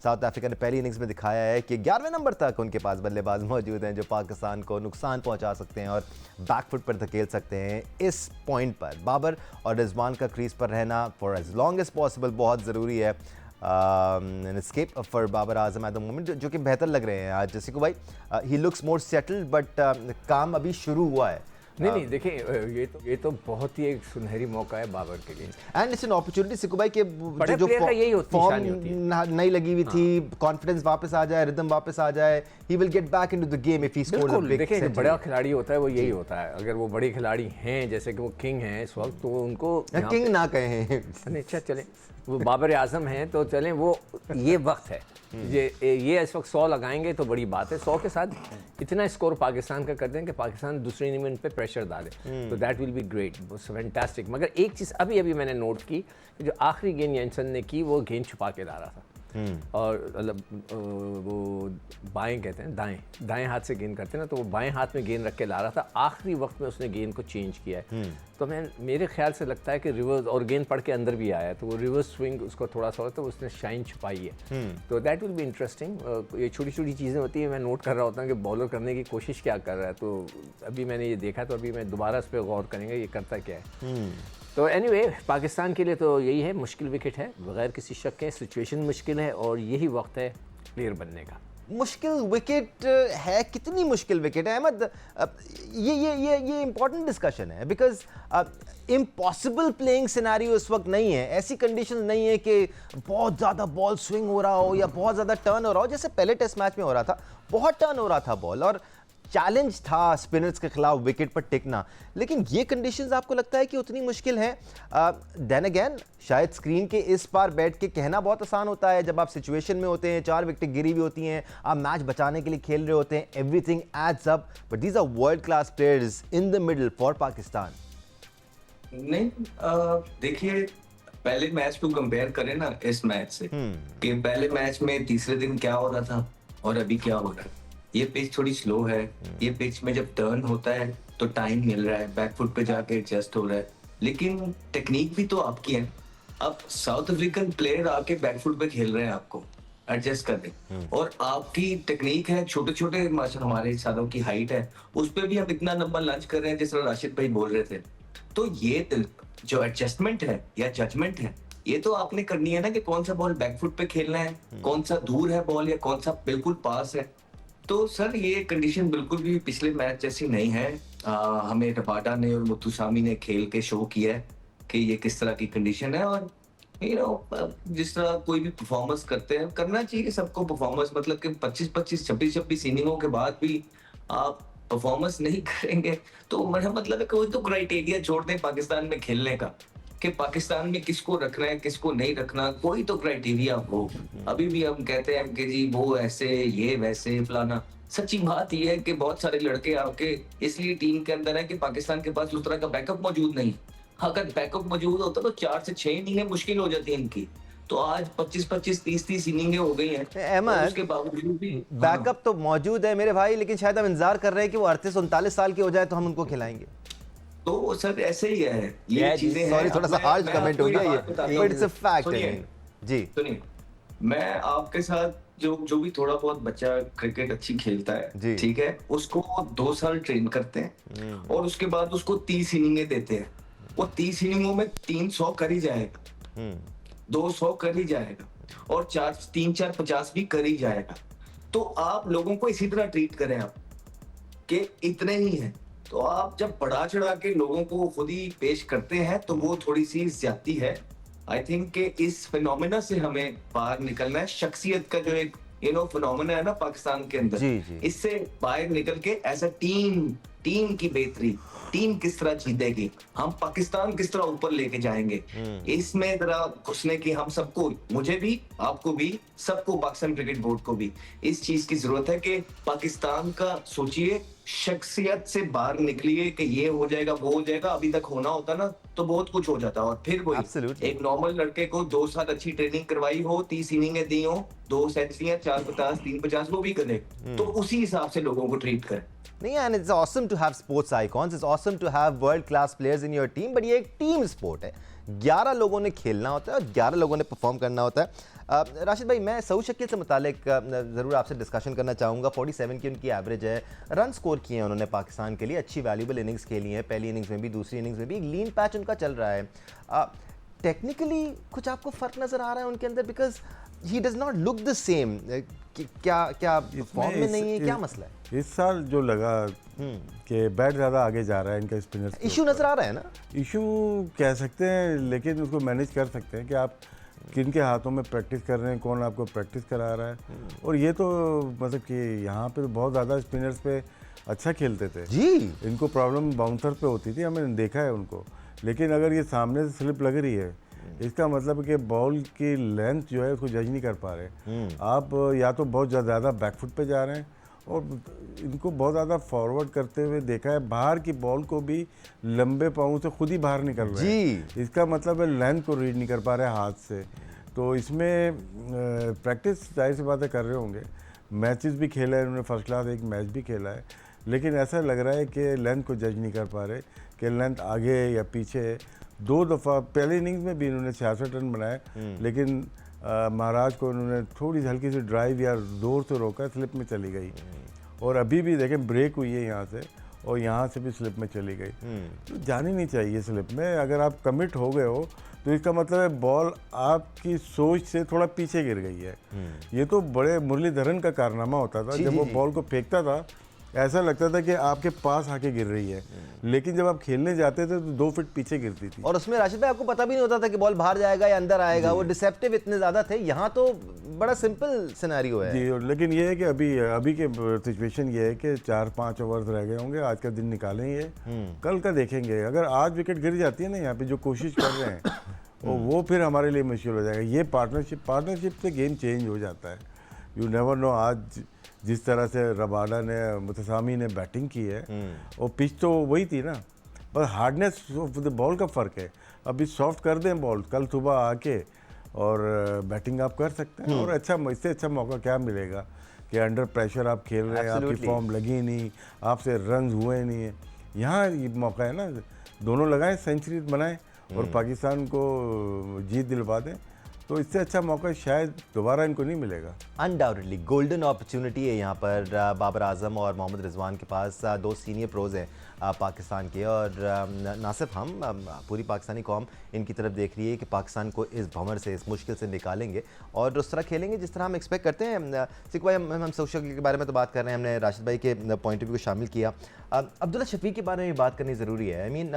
South Africa ने पहली innings में दिखाया है कि 11वें नंबर तक उनके पास बल्लेबाज मौजूद हैं जो पाकिस्तान को नुकसान पहुंचा सकते हैं और बैकफुट पर धकेल सकते हैं। इस पॉइंट पर बाबर और रिजवान का क्रीज पर रहना for as long as possible बहुत ज़रूरी है। Escape for Babar Azam at the moment, जो कि बेहतर लग रहे हैं आज। सिकू भाई, ही लुक्स मोर सेटल्ड, बट काम अभी शुरू हुआ है। नहीं देखिए, ये तो बहुत ही एक सुनहरी मौका है बाबर के लिए, and it's an opportunity Siku भाई के जो फॉर्म नहीं लगी हुई थी, कॉन्फिडेंस वापस आ जाए, रिदम वापस आ जाए, he will get back into the game if he scores a big. देखिए, जो बड़ा खिलाड़ी होता है वो यही होता है। अगर वो बड़े खिलाड़ी हैं, जैसे कि वो किंग हैं इस वक्त, तो उनको किंग ना कहें, अच्छा चलें, वो बाबर आजम हैं तो चलें, वो ये वक्त है, ये इस वक्त 100 लगाएंगे तो बड़ी बात है। 100 के साथ इतना स्कोर पाकिस्तान का कर दें कि पाकिस्तान दूसरे इनिंग पे प्रेशर डाले, तो that will be great, fantastic. मगर एक चीज़ अभी मैंने नोट की, जो आखिरी गेंद जैनसन ने की, वो गेंद छुपा के डाला था, और मतलब वो बाएं कहते हैं, दाएं हाथ से गेंद करते हैं ना, तो वो बाएं हाथ में गेंद रख के ला रहा था। आखिरी वक्त में उसने गेंद को चेंज किया है, तो मेरे ख्याल से लगता है कि रिवर्स, और गेंद पड़ के अंदर भी आया है, तो वो रिवर्स स्विंग उसको थोड़ा सा तो उसने शाइन छुपाई है, तो दैट विल बी इंटरेस्टिंग। ये छोटी छोटी चीज़ें होती हैं, मैं नोट कर रहा होता हूँ कि बॉलर करने की कोशिश क्या कर रहा है, तो अभी मैंने ये देखा, तो अभी मैं दोबारा इस पर गौर करेंगे ये करता क्या है। तो एनीवे, पाकिस्तान के लिए तो यही है, मुश्किल विकेट है बगैर किसी शक के, सिचुएशन मुश्किल है, और यही वक्त है प्लेयर बनने का। मुश्किल विकेट है, कितनी मुश्किल विकेट है अहमद, ये इंपॉर्टेंट डिस्कशन है, बिकॉज इम्पॉसिबल प्लेइंग सिनेरियो इस वक्त नहीं है। ऐसी कंडीशन नहीं है कि बहुत ज़्यादा बॉल स्विंग हो रहा हो या बहुत ज़्यादा टर्न हो रहा हो, जैसे पहले टेस्ट मैच में हो रहा था, बहुत टर्न हो रहा था बॉल, और चैलेंज था स्पिनर्स के खिलाफ विकेट पर टिकना। लेकिन ये कंडीशंस आपको लगता है कि उतनी मुश्किल है? देन अगेन, शायद स्क्रीन के इस पार बैठ के कहना बहुत आसान होता है, जब आप सिचुएशन में होते हैं, 4 विकेट गिरी हुई होती हैं, आप मैच बचाने के लिए खेल रहे होते हैं, everything adds up, but these are world class players in the middle for Pakistan. नहीं, देखिए, पहले मैच को कंपेयर करें ना इस मैच से, कि पहले मैच में तीसरे दिन क्या हो रहा था और अभी क्या हो रहा है। ये पिच थोड़ी स्लो है, ये पिच में जब टर्न होता है तो टाइम मिल रहा है, बैकफुट पे जाके एडजस्ट हो रहा है, लेकिन टेक्निक भी तो आपकी है। अब साउथ अफ्रीकन प्लेयर आके बैकफुट पे खेल रहे हैं, आपको एडजस्ट कर दें, और आपकी टेक्निक है, छोटे छोटे हमारे सालों की हाइट है, उस पर भी हम इतना नंबर लंच कर रहे हैं, जिस तरह राशिद भाई बोल रहे थे। तो ये जो एडजस्टमेंट है या जजमेंट है, ये तो आपने करनी है ना, कि कौन सा बॉल बैकफुट पे खेलना है, कौन सा दूर है बॉल, या कौन सा बिल्कुल पास है। तो सर, ये कंडीशन बिल्कुल भी पिछले मैच जैसी नहीं है। हमें रबाडा ने और मुत्तुसामी ने खेल के शो किया है कि ये किस तरह की कंडीशन है, और जिस तरह कोई भी परफॉर्मेंस करते हैं, करना चाहिए सबको परफॉर्मेंस, मतलब कि 25-25, 26-26 इनिंगों के बाद भी आप परफॉर्मेंस नहीं करेंगे, तो मेरा मतलब है कोई तो क्राइटेरिया छोड़ दें पाकिस्तान में खेलने का, कि पाकिस्तान में किसको रखना है, किसको नहीं रखना, कोई तो क्राइटेरिया हो। अभी भी हम कहते हैं कि जी वो ऐसे, ये वैसे, फलाना। सच्ची बात यह है कि बहुत सारे लड़के आपके इसलिए टीम के अंदर है कि पाकिस्तान के पास उस तरह का बैकअप मौजूद नहीं। अगर बैकअप मौजूद होता तो 4 से 6 इनिंगें मुश्किल हो जाती है इनकी, तो आज 25-25, 30-30 इनिंगें हो गई हैं। अहमद, उसके बावजूद भी बैकअप तो मौजूद है मेरे भाई, लेकिन शायद हम इंतजार कर रहे हैं कि वो 38-39 साल के हो जाए तो हम उनको खिलाएंगे। तो सर ऐसे ही है, ये चीजें हैं। सॉरी, थोड़ा सा हार्श कमेंट हो गया ये, बट इट्स अ फैक्ट। जी सुनिए, मैं आपके साथ जो भी थोड़ा बहुत बच्चा क्रिकेट अच्छी खेलता है, ठीक है, उसको 2 साल ट्रेन करते हैं, और उसके बाद उसको 30 इनिंगें देते हैं। वो 30 इनिंगों में 300 कर ही जाएगा, 200 कर ही जाएगा, और 3-4-50 भी कर ही जाएगा। तो आप लोगों को इसी तरह ट्रीट करें आप, कि इतने ही हैं। तो आप जब बढ़ा चढ़ा के लोगों को खुद ही पेश करते हैं, तो वो थोड़ी सी ज्यादती है। आई थिंक कि इस फिनोमेना से हमें बाहर निकलना है। शख्सियत का जो एक फिनोमेना है ना पाकिस्तान के अंदर, इससे बाहर निकल के ऐसा टीम की बेहतरी, टीम किस तरह जीतेगी, हम पाकिस्तान किस तरह ऊपर लेके जाएंगे, इसमें जरा घुसने की हम सबको, मुझे भी, आपको भी, सबको, पाकिस्तान क्रिकेट बोर्ड को भी इस चीज की जरूरत है कि पाकिस्तान का सोचिए, शख्सियत से बाहर निकलिए कि ये हो जाएगा, वो हो जाएगा। अभी तक होना होता ना तो बहुत कुछ हो जाता, और फिर वही एक नॉर्मल लड़के को 2 साल अच्छी ट्रेनिंग करवाई हो, 30 इनिंगें दी हो, 2 सेंचुरियां, 450, 350, वो भी करे, तो उसी हिसाब से लोगों को ट्रीट करें। नहीं, and it's awesome to have sports icons, it's awesome to have world class players in your team, but ये एक टीम स्पोर्ट है। 11 लोगों ने खेलना होता है और 11 लोगों ने परफॉर्म करना होता है। राशिद भाई, मैं सऊद शकील से मुतालिक ज़रूर आपसे डिस्कशन करना चाहूँगा। 47 की उनकी एवरेज है, रन स्कोर किए हैं उन्होंने पाकिस्तान के लिए, अच्छी वैल्यूबल इनिंग्स खेली हैं, पहली इनिंग्स में भी, दूसरी इनिंग्स में भी। एक लीन पैच उनका चल रहा है। टेक्निकली कुछ आपको फ़र्क नज़र आ रहा है उनके अंदर? Because he does not look the same. क्या फॉर्म में नहीं है, क्या मसला है? इस साल जो लगा कि बैट ज़्यादा आगे जा रहा है इनका स्पिनर्स, इशू नज़र आ रहा है ना? इशू कह सकते हैं, लेकिन उसको मैनेज कर सकते हैं कि आप किन के हाथों में प्रैक्टिस कर रहे हैं, कौन आपको प्रैक्टिस करा रहा है। और ये तो मतलब कि यहाँ पे तो बहुत ज़्यादा स्पिनर्स पे अच्छा खेलते थे जी, इनको प्रॉब्लम बाउंसर पे होती थी, हमने देखा है उनको। लेकिन अगर ये सामने से स्लिप लग रही है, इसका मतलब है कि बॉल की लेंथ जो है उसको जज नहीं कर पा रहे आप, या तो बहुत ज़्यादा बैकफुट पे जा रहे हैं, और इनको बहुत ज़्यादा फॉरवर्ड करते हुए देखा है, बाहर की बॉल को भी लंबे पाँव से खुद ही बाहर निकल रहे हैं। इसका मतलब है लेंथ को रीड नहीं कर पा रहे हाथ से। तो इसमें प्रैक्टिस जाहिर सी बातें कर रहे होंगे, मैचेस भी खेला है उन्होंने, फर्स्ट क्लास एक मैच भी खेला है, लेकिन ऐसा लग रहा है कि लेंथ को जज नहीं कर पा रहे कि लेंथ आगे या पीछे। 2 दफ़ा पहले इनिंग्स में भी इन्होंने 66 रन बनाए, लेकिन महाराज को उन्होंने थोड़ी सी हल्की सी ड्राइव या जोर से रोका, स्लिप में चली गई। और अभी भी देखें ब्रेक हुई है यहाँ से, और यहाँ से भी स्लिप में चली गई। तो जानी नहीं चाहिए स्लिप में। अगर आप कमिट हो गए हो तो इसका मतलब है बॉल आपकी सोच से थोड़ा पीछे गिर गई है। ये तो बड़े मुरलीधरन का कारनामा होता था, जब वो बॉल को फेंकता था ऐसा लगता था कि आपके पास आके गिर रही है, लेकिन जब आप खेलने जाते थे तो 2 फीट पीछे गिरती थी। और उसमें राशिद भाई आपको पता भी नहीं होता था कि बॉल बाहर जाएगा या अंदर आएगा, वो डिसेप्टिव इतने ज़्यादा थे। यहाँ तो बड़ा सिंपल सिनेरियो है जी, लेकिन ये है कि अभी के सिचुएशन ये है कि 4-5 ओवर्स रह गए होंगे, आज का दिन निकालेंगे, कल का देखेंगे। अगर आज विकेट गिर जाती है ना यहाँ पे जो कोशिश कर रहे हैं, और वो फिर हमारे लिए मुश्किल हो जाएगा। ये पार्टनरशिप से गेम चेंज हो जाता है। You never know. आज जिस तरह से रबाडा ने, मुतसामी ने बैटिंग की है, और पिच तो वही थी ना, बस हार्डनेस ऑफ द बॉल का फ़र्क है। अभी सॉफ्ट कर दें बॉल, कल सुबह आके और बैटिंग आप कर सकते हैं। और अच्छा, इससे अच्छा मौका क्या मिलेगा कि अंडर प्रेशर आप खेल रहे हैं, आपकी फॉर्म लगी नहीं, आपसे रन हुए नहीं है। यहाँ ये मौका है ना, दोनों लगाएं, सेंचुरी बनाएं और पाकिस्तान को जीत दिलवा दें। तो इससे अच्छा मौका शायद दोबारा इनको नहीं मिलेगा। अनडाउटेडली गोल्डन अपॉर्चुनिटी है यहाँ पर बाबर आजम और मोहम्मद रिजवान के पास। 2 सीनियर प्रोज हैं पाकिस्तान के, और ना सिर्फ हम, पूरी पाकिस्तानी कौम इनकी तरफ देख रही है कि पाकिस्तान को इस भंवर से, इस मुश्किल से निकालेंगे और उस तरह खेलेंगे जिस तरह हम एक्सपेक्ट करते हैं। सिख भाई, हम सोशल के बारे में तो बात कर रहे हैं, हमने राशिद भाई के पॉइंट ऑफ व्यू को शामिल किया। अब्दुल्ला शफीक के बारे में बात करनी ज़रूरी है। आई मीन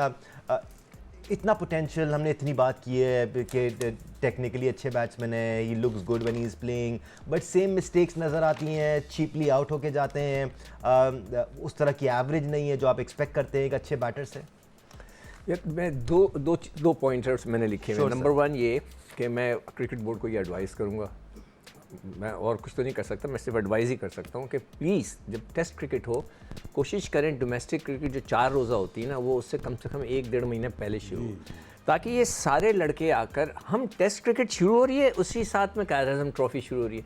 इतना पोटेंशियल, हमने इतनी बात की है कि टेक्निकली अच्छे बैट्समैन है, he looks good when he is playing, but same mistakes नज़र आती हैं, चीपली आउट होके जाते हैं, उस तरह की एवरेज नहीं है जो आप एक्सपेक्ट करते हैं एक अच्छे बैटर से। यार मैं दो पॉइंटर्स मैंने लिखे हैं। नंबर 1 ये कि मैं क्रिकेट बोर्ड को ये एडवाइस करूँगा, मैं और कुछ तो नहीं कर सकता, मैं सिर्फ एडवाइस ही कर सकता हूँ कि प्लीज़ जब टेस्ट क्रिकेट हो, कोशिश करें डोमेस्टिक क्रिकेट जो 4 रोज़ा होती है ना, वो उससे कम से कम 1-1.5 महीने पहले शुरू हो, ताकि ये सारे लड़के आकर, हम टेस्ट क्रिकेट शुरू हो रही है, उसी साथ में कायद आज़म ट्रॉफी शुरू हो रही है।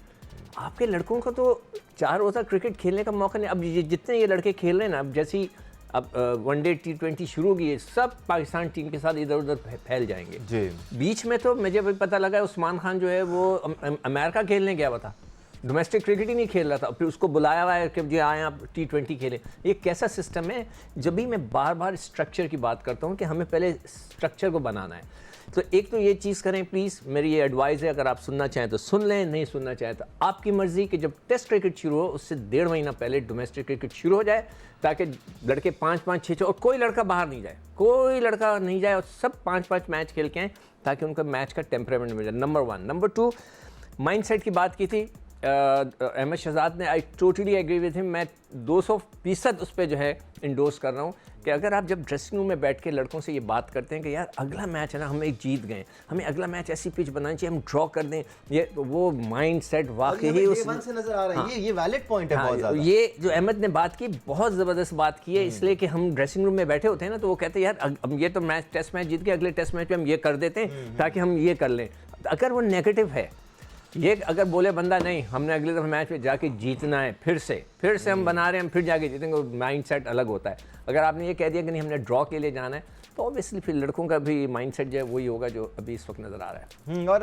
आपके लड़कों का तो 4 रोज़ा क्रिकेट खेलने का मौका नहीं। अब जितने ये लड़के खेल रहे हैं ना, अब जैसी अब वनडे T20 शुरू होगी है, सब पाकिस्तान टीम के साथ इधर उधर फैल जाएंगे जी। बीच में तो मुझे भी पता लगा उस्मान खान जो है वो अमेरिका खेलने गया हुआ था, डोमेस्टिक क्रिकेट ही नहीं खेल रहा था, फिर उसको बुलाया हुआ है कि जी आए आप T20 खेलें। ये कैसा सिस्टम है? जब भी मैं बार बार स्ट्रक्चर की बात करता हूँ कि हमें पहले स्ट्रक्चर को बनाना है, तो एक तो ये चीज़ करें प्लीज़, मेरी ये एडवाइस है। अगर आप सुनना चाहें तो सुन लें, नहीं सुनना चाहें तो आपकी मर्ज़ी, कि जब टेस्ट क्रिकेट शुरू हो उससे 1.5 महीना पहले डोमेस्टिक क्रिकेट शुरू हो जाए, ताकि लड़के 5-5, 6-6 और कोई लड़का बाहर नहीं जाए, कोई लड़का नहीं जाए, और सब 5-5 मैच खेल के आएँ, ताकि उनका मैच का टेम्परामेंट मिल जाए। नंबर 1। नंबर 2, माइंडसेट की बात की थी अहमद शहजाद ने, I totally agree with him. मैं 200% उस पर जो है इंडोर्स कर रहा हूँ कि अगर आप जब ड्रेसिंग रूम में बैठ के लड़कों से ये बात करते हैं कि यार अगला मैच है ना, हम एक जीत गए, हमें अगला मैच ऐसी पिच बनानी चाहिए, हम ड्रॉ कर दें, ये वो माइंड सेट वाकई ही उस से नजर आ रहा है। ये वैलिड पॉइंट है बहुत ज़्यादा। ये जो अहमद ने बात की, बहुत ज़बरदस्त बात की है, इसलिए कि हम ड्रेसिंग रूम में बैठे होते हैं ना, तो वो कहते हैं यार हम ये तो मैच टेस्ट मैच जीत के, अगले टेस्ट मैच में हम ये कर देते हैं ताकि हम ये कर लें। अगर वो नेगेटिव है, ये अगर बोले बंदा नहीं हमने अगले दफ़ा मैच में जाके जीतना है, फिर से हम बना रहे हैं, हम फिर जाके जीतेंगे, माइंड सेट अलग होता है। अगर आपने ये कह दिया कि नहीं हमने ड्रॉ के लिए जाना है, तो ऑब्वियसली फिर लड़कों का भी माइंडसेट जो है वही होगा जो अभी इस वक्त नज़र आ रहा है। और